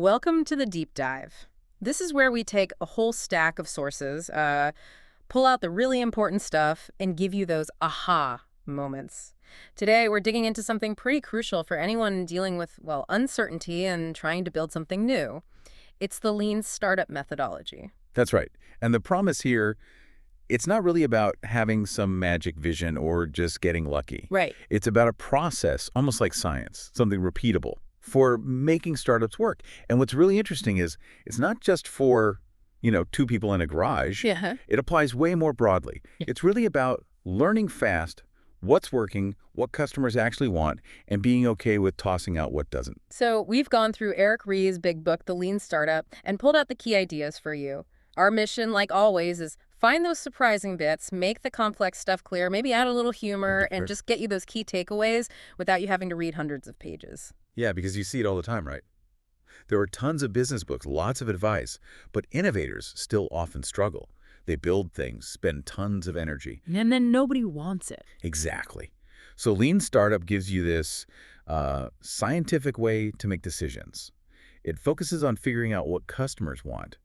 Welcome to the deep dive. This is where we take a whole stack of sources, pull out the really important stuff, and give you those aha moments. Today, we're digging into something pretty crucial for anyone dealing with, well, uncertainty and trying to build something new. It's the lean startup methodology. That's right. And the promise here, it's not really about having some magic vision or just getting lucky. Right. It's about a process, almost like science, something repeatable for making startups work. And what's really interesting is it's not just for, two people in a garage. Yeah. It applies way more broadly. It's really about learning fast, what's working, what customers actually want, and being okay with tossing out what doesn't. So we've gone through Eric Ries' big book, The Lean Startup, and pulled out the key ideas for you. Our mission, like always, is find those surprising bits, make the complex stuff clear, maybe add a little humor, and just get you those key takeaways without you having to read hundreds of pages. Yeah, because you see it all the time, right? There are tons of business books, lots of advice, but innovators still often struggle. They build things, spend tons of energy. And then nobody wants it. Exactly. So Lean Startup gives you this scientific way to make decisions. It focuses on figuring out what customers want,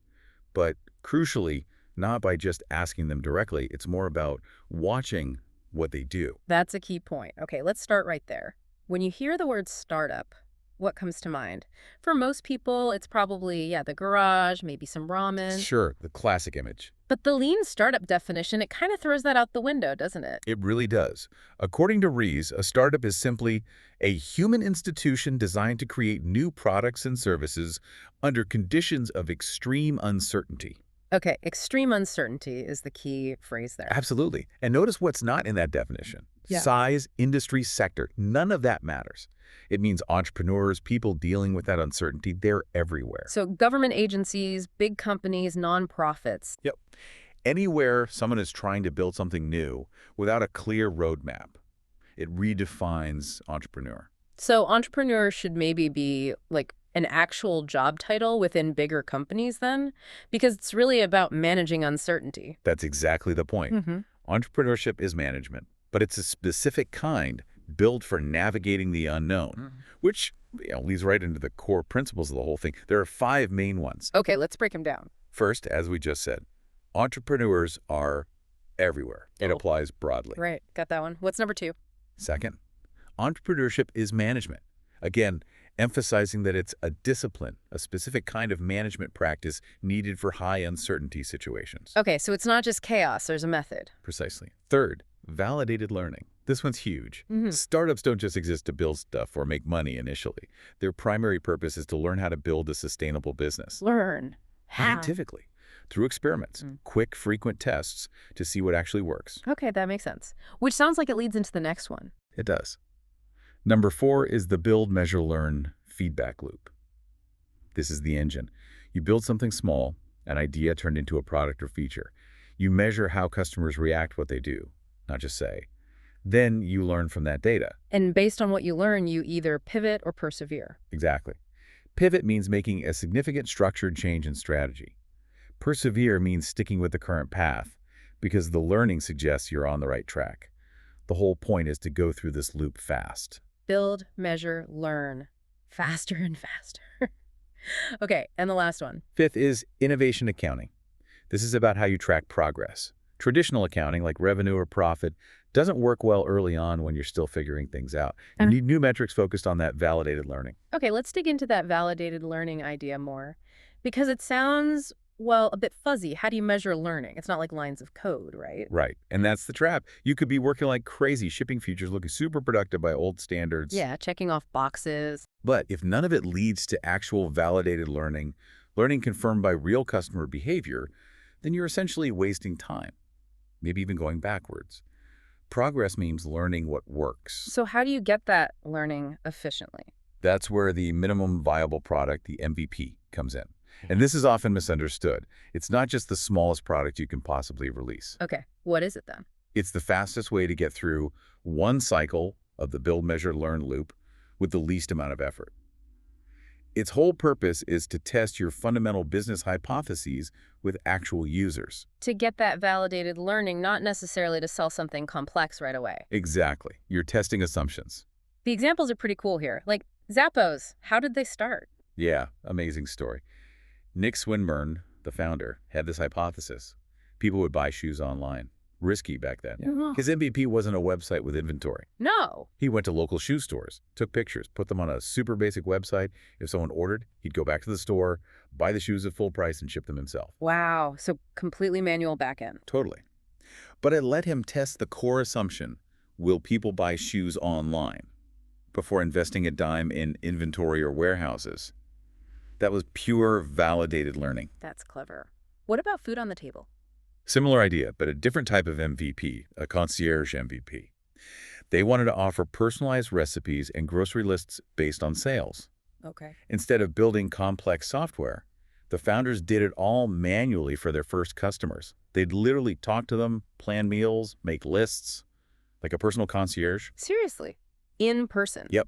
but crucially, not by just asking them directly. It's more about watching what they do. That's a key point. Okay, let's start right there. When you hear the word startup, what comes to mind? For most people, it's probably, the garage, maybe some ramen. Sure, the classic image. But the lean startup definition, it kind of throws that out the window, doesn't it? It really does. According to Ries, a startup is simply a human institution designed to create new products and services under conditions of extreme uncertainty. Okay, extreme uncertainty is the key phrase there. Absolutely. And notice what's not in that definition. Yeah. Size, industry, sector, none of that matters. It means entrepreneurs, people dealing with that uncertainty, they're everywhere. So government agencies, big companies, nonprofits. Yep. Anywhere someone is trying to build something new without a clear roadmap, it redefines entrepreneur. So entrepreneur should maybe be like an actual job title within bigger companies then? Because it's really about managing uncertainty. That's exactly the point. Entrepreneurship is management, but it's a specific kind built for navigating the unknown, which leads right into the core principles of the whole thing. There are 5 main ones. Okay, let's break them down. First, as we just said, entrepreneurs are everywhere. It applies broadly. Right, got that one. What's number 2? Second, entrepreneurship is management. Again, emphasizing that it's a discipline, a specific kind of management practice needed for high uncertainty situations. Okay, so it's not just chaos, there's a method. Precisely. Third, validated learning. This one's huge. Startups don't just exist to build stuff or make money initially. Their primary purpose is to learn how to build a sustainable business. Learn. Scientifically, through experiments, quick, frequent tests to see what actually works. Okay, that makes sense. Which sounds like it leads into the next one. It does. Number 4 is the build, measure, learn feedback loop. This is the engine. You build something small, an idea turned into a product or feature. You measure how customers react what they do, not just say. Then you learn from that data. And based on what you learn, you either pivot or persevere. Exactly. Pivot means making a significant structured change in strategy. Persevere means sticking with the current path because the learning suggests you're on the right track. The whole point is to go through this loop fast. Build, measure, learn. Faster and faster. Okay, and the last one. 5th is innovation accounting. This is about how you track progress. Traditional accounting, like revenue or profit, doesn't work well early on when you're still figuring things out. You need new metrics focused on that validated learning. Okay, let's dig into that validated learning idea more. Because it sounds, well, a bit fuzzy. How do you measure learning? It's not like lines of code, right? Right, and that's the trap. You could be working like crazy, shipping features looking super productive by old standards. Yeah, checking off boxes. But if none of it leads to actual validated learning, learning confirmed by real customer behavior, then you're essentially wasting time, maybe even going backwards. Progress means learning what works. So how do you get that learning efficiently? That's where the minimum viable product, the MVP, comes in. And this is often misunderstood. It's not just the smallest product you can possibly release. Okay, what is it then? It's the fastest way to get through one cycle of the build, measure, learn loop with the least amount of effort. Its whole purpose is to test your fundamental business hypotheses with actual users. To get that validated learning, not necessarily to sell something complex right away. Exactly. You're testing assumptions. The examples are pretty cool here. Like Zappos, how did they start? Yeah, amazing story. Nick Swinburne, the founder, had this hypothesis. People would buy shoes online. Risky back then. Yeah. No. His MVP wasn't a website with inventory. No. He went to local shoe stores, took pictures, put them on a super basic website. If someone ordered, he'd go back to the store, buy the shoes at full price, and ship them himself. Wow. So completely manual backend. Totally. But it let him test the core assumption, will people buy shoes online, before investing a dime in inventory or warehouses. That was pure validated learning. That's clever. What about food on the table? Similar idea, but a different type of MVP, a concierge MVP. They wanted to offer personalized recipes and grocery lists based on sales. Okay. Instead of building complex software, the founders did it all manually for their first customers. They'd literally talk to them, plan meals, make lists, like a personal concierge. Seriously? In person? Yep.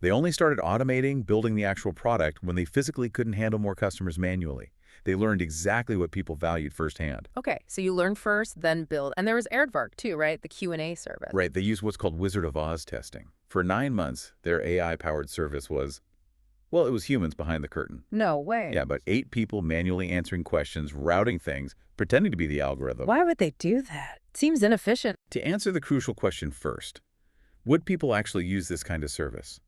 They only started automating, building the actual product when they physically couldn't handle more customers manually. They learned exactly what people valued firsthand. Okay, so you learn first, then build. And there was Aardvark too, right? The Q&A service. Right, they used what's called Wizard of Oz testing. For 9 months, their AI-powered service was, well, it was humans behind the curtain. No way. Yeah, but 8 people manually answering questions, routing things, pretending to be the algorithm. Why would they do that? Seems inefficient. To answer the crucial question first, would people actually use this kind of service?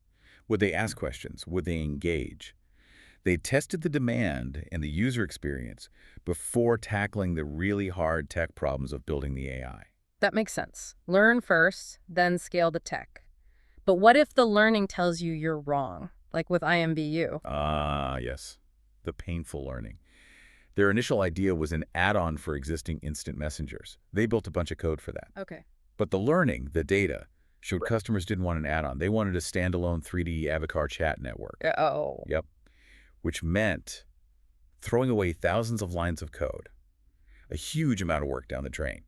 Would they ask questions? Would they engage? They tested the demand and the user experience before tackling the really hard tech problems of building the AI. That makes sense. Learn first, then scale the tech. But what if the learning tells you you're wrong, like with IMBU? Ah, yes. The painful learning. Their initial idea was an add-on for existing instant messengers. They built a bunch of code for that. Okay. But the learning, the data, showed customers didn't want an add-on. They wanted a standalone 3D avatar chat network. Oh. Yep. Which meant throwing away thousands of lines of code, a huge amount of work down the drain.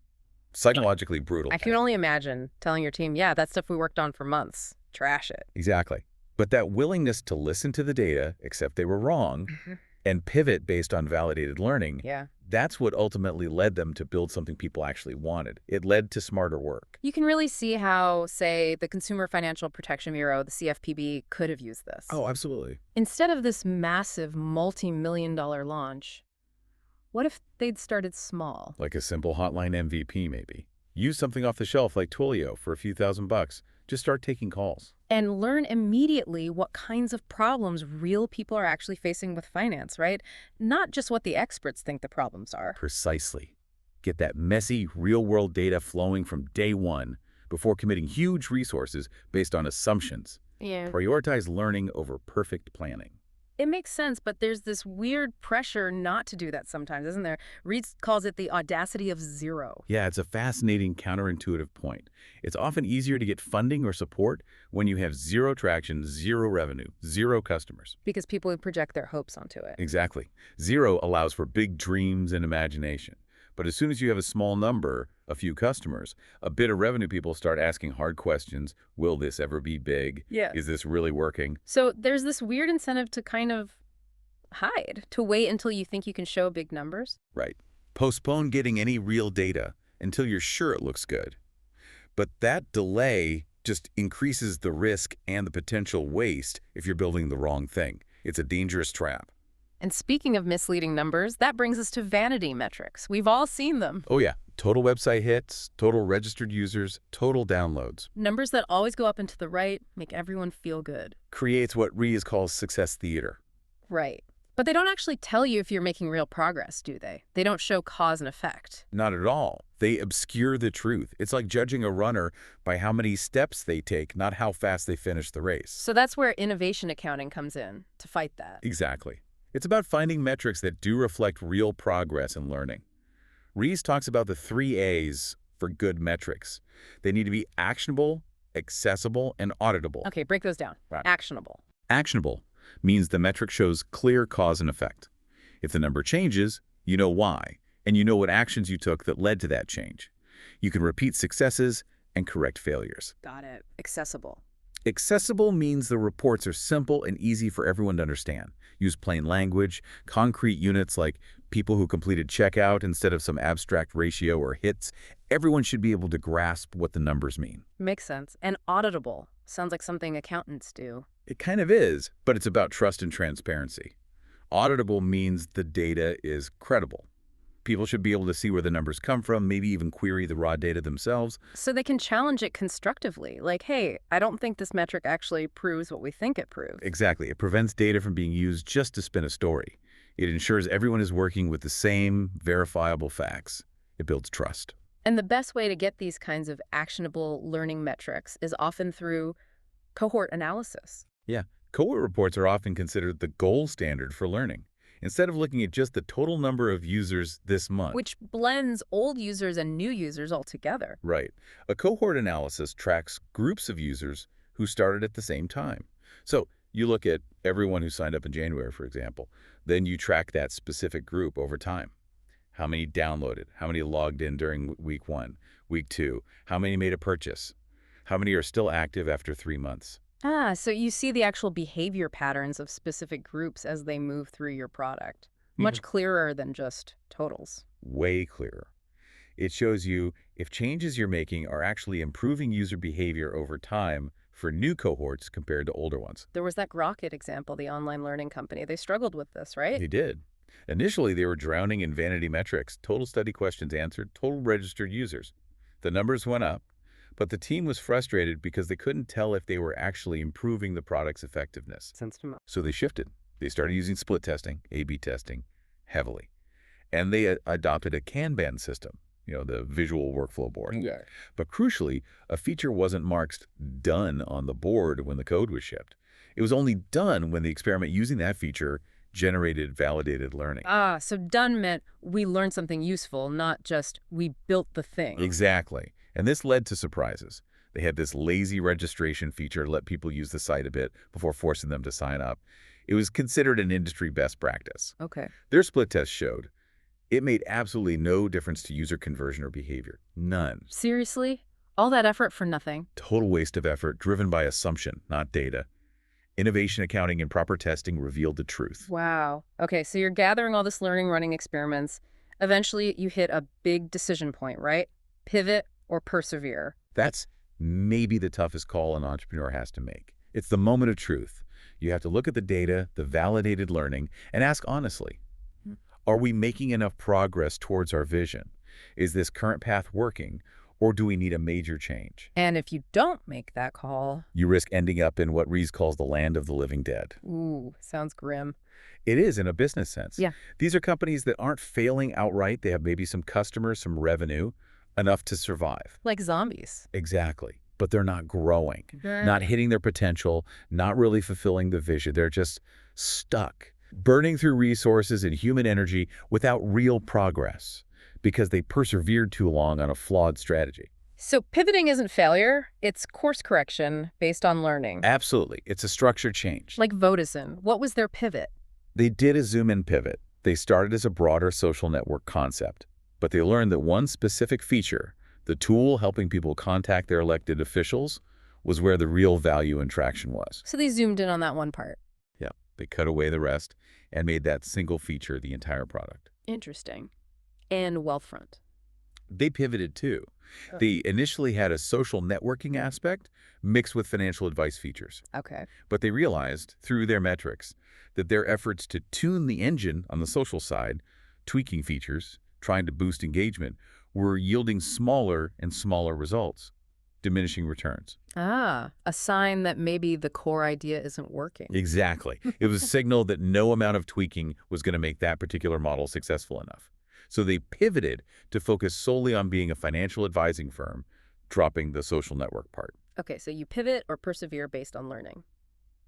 Psychologically brutal. I can only imagine telling your team, yeah, that's stuff we worked on for months. Trash it. Exactly. But that willingness to listen to the data, accept they were wrong, and pivot based on validated learning, Yeah. that's what ultimately led them to build something people actually wanted. It led to smarter work. You can really see how, say, the Consumer Financial Protection Bureau, the CFPB, could have used this. Oh, absolutely. Instead of this massive multi-million-dollar launch, what if they'd started small? Like a simple hotline MVP, maybe. Use something off the shelf like Twilio for a few $1,000. Just start taking calls. And learn immediately what kinds of problems real people are actually facing with finance, right? Not just what the experts think the problems are. Precisely. Get that messy, real-world data flowing from day one before committing huge resources based on assumptions. Yeah. Prioritize learning over perfect planning. It makes sense, but there's this weird pressure not to do that sometimes, isn't there? Ries calls it the audacity of zero. Yeah, it's a fascinating counterintuitive point. It's often easier to get funding or support when you have zero traction, zero revenue, zero customers. Because people would project their hopes onto it. Exactly. Zero allows for big dreams and imagination. But as soon as you have a small number, a few customers, a bit of revenue people start asking hard questions. Will this ever be big? Yeah. Is this really working? So there's this weird incentive to kind of hide, to wait until you think you can show big numbers. Right. Postpone getting any real data until you're sure it looks good. But that delay just increases the risk and the potential waste if you're building the wrong thing. It's a dangerous trap. And speaking of misleading numbers, that brings us to vanity metrics. We've all seen them. Oh yeah, total website hits, total registered users, total downloads. Numbers that always go up and to the right, make everyone feel good. Creates what Ries calls success theater. Right. But they don't actually tell you if you're making real progress, do they? They don't show cause and effect. Not at all. They obscure the truth. It's like judging a runner by how many steps they take, not how fast they finish the race. So that's where innovation accounting comes in, to fight that. Exactly. It's about finding metrics that do reflect real progress and learning. Ries talks about the 3 A's for good metrics. They need to be actionable, accessible, and auditable. Okay, break those down. Right. Actionable. Actionable means the metric shows clear cause and effect. If the number changes, you know why, and you know what actions you took that led to that change. You can repeat successes and correct failures. Got it. Accessible. Accessible means the reports are simple and easy for everyone to understand. Use plain language, concrete units like people who completed checkout instead of some abstract ratio or hits. Everyone should be able to grasp what the numbers mean. Makes sense. And auditable. Sounds like something accountants do. It kind of is, but it's about trust and transparency. Auditable means the data is credible. People should be able to see where the numbers come from, maybe even query the raw data themselves. So they can challenge it constructively, like, hey, I don't think this metric actually proves what we think it proves. Exactly. It prevents data from being used just to spin a story. It ensures everyone is working with the same verifiable facts. It builds trust. And the best way to get these kinds of actionable learning metrics is often through cohort analysis. Yeah. Cohort reports are often considered the gold standard for learning. Instead of looking at just the total number of users this month. Which blends old users and new users all together. Right. A cohort analysis tracks groups of users who started at the same time. So you look at everyone who signed up in January, for example. Then you track that specific group over time. How many downloaded? How many logged in during week 1, week 2? How many made a purchase? How many are still active after 3 months? Ah, so you see the actual behavior patterns of specific groups as they move through your product. Much clearer than just totals. Way clearer. It shows you if changes you're making are actually improving user behavior over time for new cohorts compared to older ones. There was that Rocket example, the online learning company. They struggled with this, right? They did. Initially, they were drowning in vanity metrics, total study questions answered, total registered users. The numbers went up, but the team was frustrated because they couldn't tell if they were actually improving the product's effectiveness. So they shifted. They started using split testing, A/B testing, heavily. And they adopted a Kanban system, the visual workflow board. Yeah. But crucially, a feature wasn't marked done on the board when the code was shipped. It was only done when the experiment using that feature generated validated learning. Ah, so done meant we learned something useful, not just we built the thing. Exactly. And this led to surprises. They had this lazy registration feature to let people use the site a bit before forcing them to sign up. It was considered an industry best practice. Okay. Their split test showed it made absolutely no difference to user conversion or behavior. None. Seriously? All that effort for nothing? Total waste of effort driven by assumption, not data. Innovation accounting and proper testing revealed the truth. Wow. Okay, so you're gathering all this learning, running experiments. Eventually, you hit a big decision point, right? Pivot or persevere. That's maybe the toughest call an entrepreneur has to make. It's the moment of truth. You have to look at the data, the validated learning, and ask honestly, are we making enough progress towards our vision? Is this current path working, or do we need a major change? And if you don't make that call... You risk ending up in what Ries calls the land of the living dead. Ooh, sounds grim. It is in a business sense. Yeah. These are companies that aren't failing outright. They have maybe some customers, some revenue, enough to survive. Like zombies. Exactly. But they're not growing, not hitting their potential, not really fulfilling the vision. They're just stuck, burning through resources and human energy without real progress because they persevered too long on a flawed strategy. So pivoting isn't failure, it's course correction based on learning. Absolutely. It's a structure change. Like Vodafone, what was their pivot? They did a zoom-in pivot. They started as a broader social network concept, but they learned that one specific feature, the tool helping people contact their elected officials, was where the real value and traction was. So they zoomed in on that one part. Yeah, they cut away the rest and made that single feature the entire product. Interesting. And Wealthfront. They pivoted too. They initially had a social networking aspect mixed with financial advice features. Okay. But they realized through their metrics that their efforts to tune the engine on the social side, tweaking features, trying to boost engagement, were yielding smaller and smaller results, diminishing returns. Ah, a sign that maybe the core idea isn't working. Exactly. It was a signal that no amount of tweaking was going to make that particular model successful enough. So they pivoted to focus solely on being a financial advising firm, dropping the social network part. Okay, so you pivot or persevere based on learning.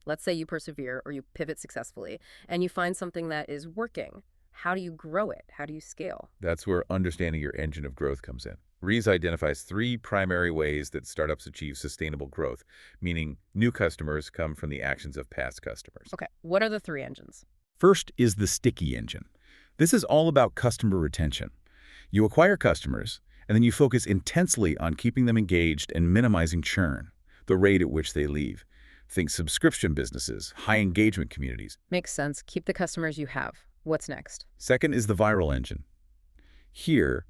Let's say you persevere or you pivot successfully and you find something that is working. How do you grow it? How do you scale? That's where understanding your engine of growth comes in. Ries identifies 3 primary ways that startups achieve sustainable growth, meaning new customers come from the actions of past customers. Okay, what are the 3 engines? First is the sticky engine. This is all about customer retention. You acquire customers, and then you focus intensely on keeping them engaged and minimizing churn, the rate at which they leave. Think subscription businesses, high engagement communities. Makes sense. Keep the customers you have. What's next? Second is the viral engine. Here,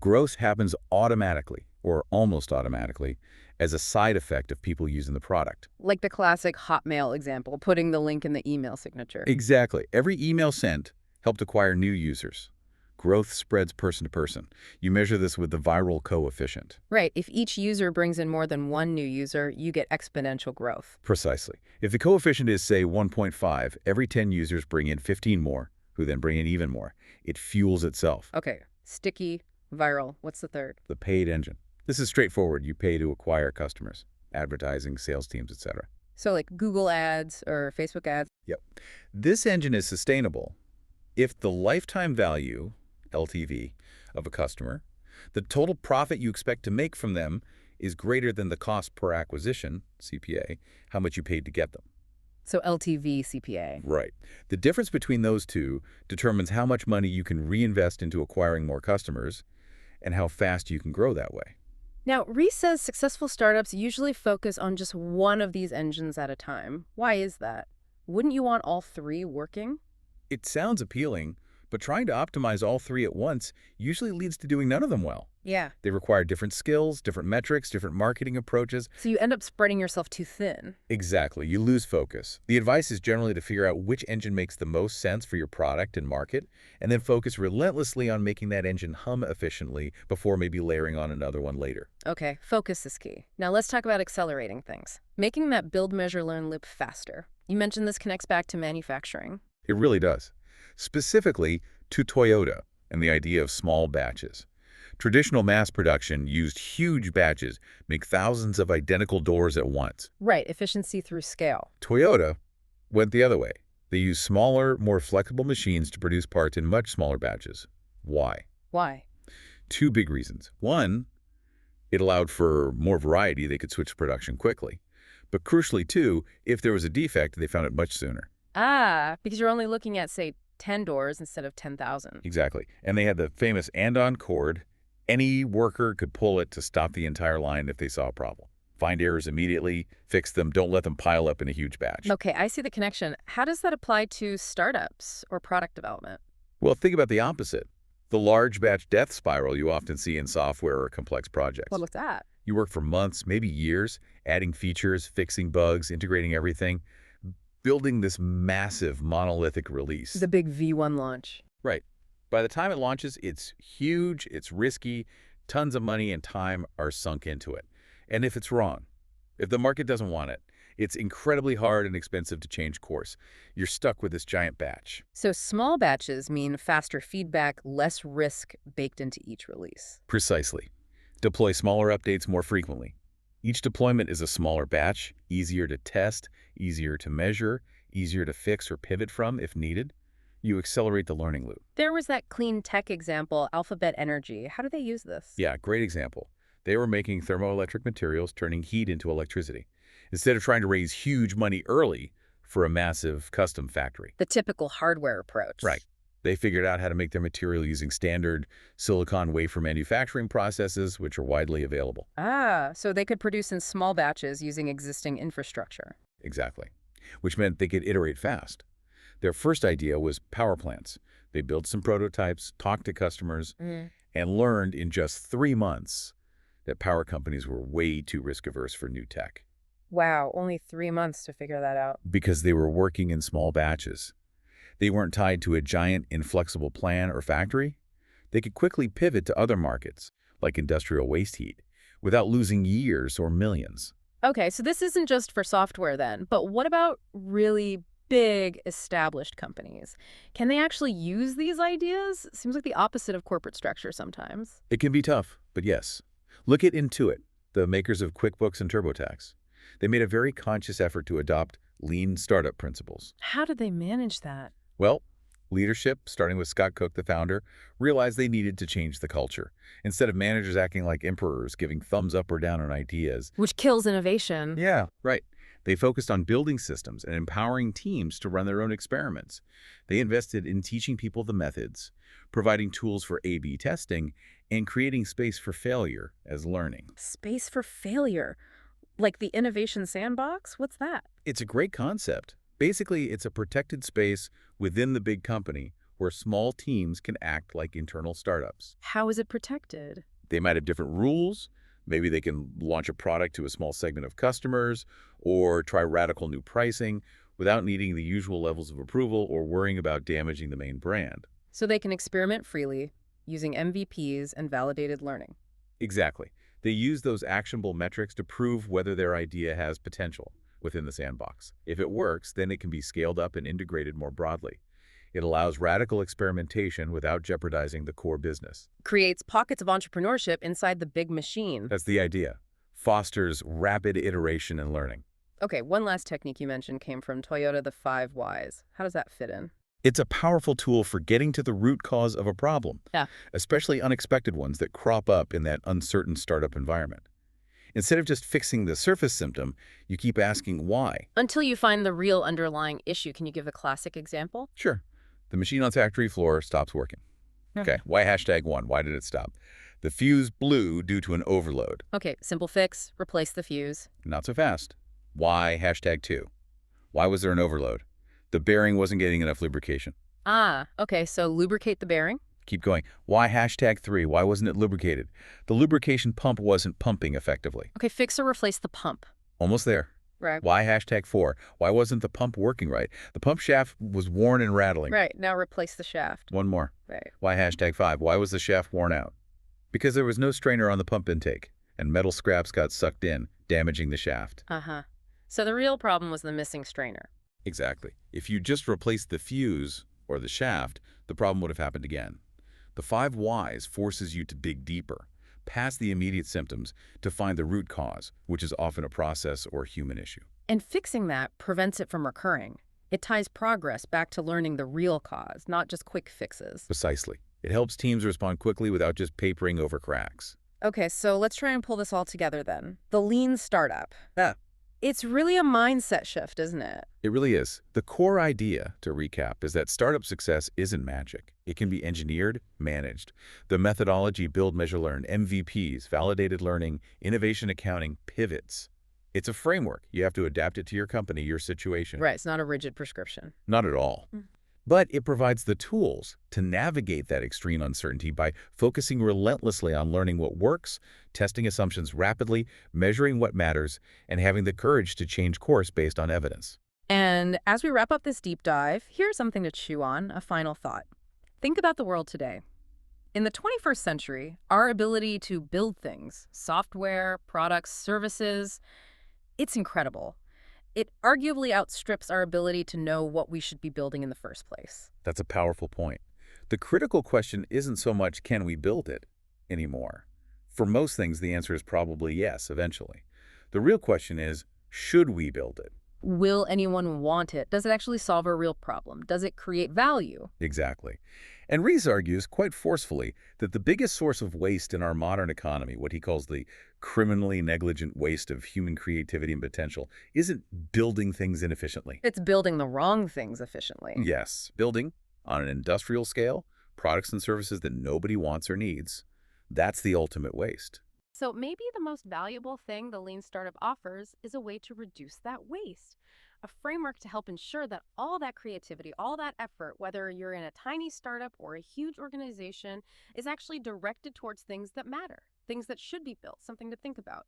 Growth happens automatically, or almost automatically, as a side effect of people using the product. Like the classic Hotmail example, putting the link in the email signature. Exactly. Every email sent helped acquire new users. Growth spreads person to person. You measure this with the viral coefficient. Right. If each user brings in more than one new user, you get exponential growth. Precisely. If the coefficient is, say, 1.5, every 10 users bring in 15 more, who then bring in even more. It fuels itself. Okay. Sticky, viral. What's the third? The paid engine. This is straightforward. You pay to acquire customers, advertising, sales teams, etc. So like Google ads or Facebook ads. Yep. This engine is sustainable if the lifetime value, LTV, of a customer, the total profit you expect to make from them, is greater than the cost per acquisition, CPA, how much you paid to get them. So LTV, CPA. Right. The difference between those two determines how much money you can reinvest into acquiring more customers and how fast you can grow that way. Now, Reese says successful startups usually focus on just one of these engines at a time. Why is that? Wouldn't you want all three working? It sounds appealing, but trying to optimize all three at once usually leads to doing none of them well. Yeah. They require different skills, different metrics, different marketing approaches. So you end up spreading yourself too thin. Exactly. You lose focus. The advice is generally to figure out which engine makes the most sense for your product and market, and then focus relentlessly on making that engine hum efficiently before maybe layering on another one later. Okay, focus is key. Now let's talk about accelerating things. Making that build, measure, learn loop faster. You mentioned this connects back to manufacturing. It really does. Specifically to Toyota and the idea of small batches. Traditional mass production used huge batches, make thousands of identical doors at once. Right, efficiency through scale. Toyota went the other way. They used smaller, more flexible machines to produce parts in much smaller batches. Why? Why? Two big reasons. One, it allowed for more variety. They could switch production quickly. But crucially, too, if there was a defect, they found it much sooner. Ah, because you're only looking at, say, 10 doors instead of 10,000. Exactly. And they had the famous and-on cord. Any worker could pull it to stop the entire line if they saw a problem. Find errors immediately, fix them, don't let them pile up in a huge batch. Okay, I see the connection. How does that apply to startups or product development? Well, think about the opposite. The large batch death spiral you often see in software or complex projects. What was that? You work for months, maybe years, adding features, fixing bugs, integrating everything, building this massive monolithic release. The big V1 launch. Right. By the time it launches, it's huge, it's risky, tons of money and time are sunk into it. And if it's wrong, if the market doesn't want it, it's incredibly hard and expensive to change course. You're stuck with this giant batch. So small batches mean faster feedback, less risk baked into each release. Precisely. Deploy smaller updates more frequently. Each deployment is a smaller batch, easier to test, easier to measure, easier to fix or pivot from if needed. You accelerate the learning loop. There was that clean tech example, Alphabet Energy. How do they use this? Yeah, great example. They were making thermoelectric materials, turning heat into electricity, instead of trying to raise huge money early for a massive custom factory. The typical hardware approach. Right. They figured out how to make their material using standard silicon wafer manufacturing processes, which are widely available. Ah, so they could produce in small batches using existing infrastructure. Exactly. Which meant they could iterate fast. Their first idea was power plants. They built some prototypes, talked to customers, and learned in just 3 months that power companies were way too risk-averse for new tech. Wow, only 3 months to figure that out. Because they were working in small batches. They weren't tied to a giant, inflexible plan or factory. They could quickly pivot to other markets, like industrial waste heat, without losing years or millions. Okay, so this isn't just for software then, but what about really big established companies? Can they actually use these ideas? Seems like the opposite of corporate structure sometimes. It can be tough, but yes. Look at Intuit, the makers of QuickBooks and TurboTax. They made a very conscious effort to adopt lean startup principles. How did they manage that? Well, leadership, starting with Scott Cook, the founder, realized they needed to change the culture. Instead of managers acting like emperors, giving thumbs up or down on ideas. Which kills innovation. Yeah, right. They focused on building systems and empowering teams to run their own experiments. They invested in teaching people the methods, providing tools for A/B testing, and creating space for failure as learning. Space for failure. Like the innovation sandbox? What's that? It's a great concept. Basically, it's a protected space within the big company where small teams can act like internal startups. How is it protected? They might have different rules. Maybe they can launch a product to a small segment of customers or try radical new pricing without needing the usual levels of approval or worrying about damaging the main brand. So they can experiment freely using MVPs and validated learning. Exactly. They use those actionable metrics to prove whether their idea has potential within the sandbox. If it works, then it can be scaled up and integrated more broadly. It allows radical experimentation without jeopardizing the core business. Creates pockets of entrepreneurship inside the big machine. That's the idea. Fosters rapid iteration and learning. Okay, one last technique you mentioned came from Toyota, the 5 Whys. How does that fit in? It's a powerful tool for getting to the root cause of a problem, Yeah. especially unexpected ones that crop up in that uncertain startup environment. Instead of just fixing the surface symptom, you keep asking why. Until you find the real underlying issue. Can you give a classic example? Sure, the machine on factory floor stops working. Yeah. Okay, why #1? Why did it stop? The fuse blew due to an overload. Okay, simple fix, replace the fuse. Not so fast. Why #2? Why was there an overload? The bearing wasn't getting enough lubrication. Ah, okay, so lubricate the bearing? Keep going. Why #3? Why wasn't it lubricated? The lubrication pump wasn't pumping effectively. Okay, fix or replace the pump. Almost there. Right. Why #4? Why wasn't the pump working right? The pump shaft was worn and rattling. Right, now replace the shaft. One more. Right. Why #5? Why was the shaft worn out? Because there was no strainer on the pump intake, and metal scraps got sucked in, damaging the shaft. Uh-huh. So the real problem was the missing strainer. Exactly. If you just replaced the fuse or the shaft, the problem would have happened again. The 5 Whys forces you to dig deeper, past the immediate symptoms, to find the root cause, which is often a process or human issue. And fixing that prevents it from recurring. It ties progress back to learning the real cause, not just quick fixes. Precisely. It helps teams respond quickly without just papering over cracks. Okay, so let's try and pull this all together then. The lean startup. Yeah. It's really a mindset shift, isn't it? It really is. The core idea, to recap, is that startup success isn't magic. It can be engineered, managed. The methodology build, measure, learn, MVPs, validated learning, innovation accounting, pivots. It's a framework. You have to adapt it to your company, your situation. Right, it's not a rigid prescription. Not at all. But it provides the tools to navigate that extreme uncertainty by focusing relentlessly on learning what works, testing assumptions rapidly, measuring what matters, and having the courage to change course based on evidence. And as we wrap up this deep dive, here's something to chew on, a final thought. Think about the world today. In the 21st century, our ability to build things, software, products, services, it's incredible. It arguably outstrips our ability to know what we should be building in the first place. That's a powerful point. The critical question isn't so much can we build it anymore. For most things, the answer is probably yes, eventually. The real question is, should we build it? Will anyone want it? Does it actually solve a real problem? Does it create value? Exactly. And Ries argues quite forcefully that the biggest source of waste in our modern economy, what he calls the criminally negligent waste of human creativity and potential, isn't building things inefficiently. It's building the wrong things efficiently. Yes, building on an industrial scale, products and services that nobody wants or needs. That's the ultimate waste. So maybe the most valuable thing the Lean Startup offers is a way to reduce that waste. A framework to help ensure that all that creativity, all that effort, whether you're in a tiny startup or a huge organization, is actually directed towards things that matter, things that should be built, something to think about.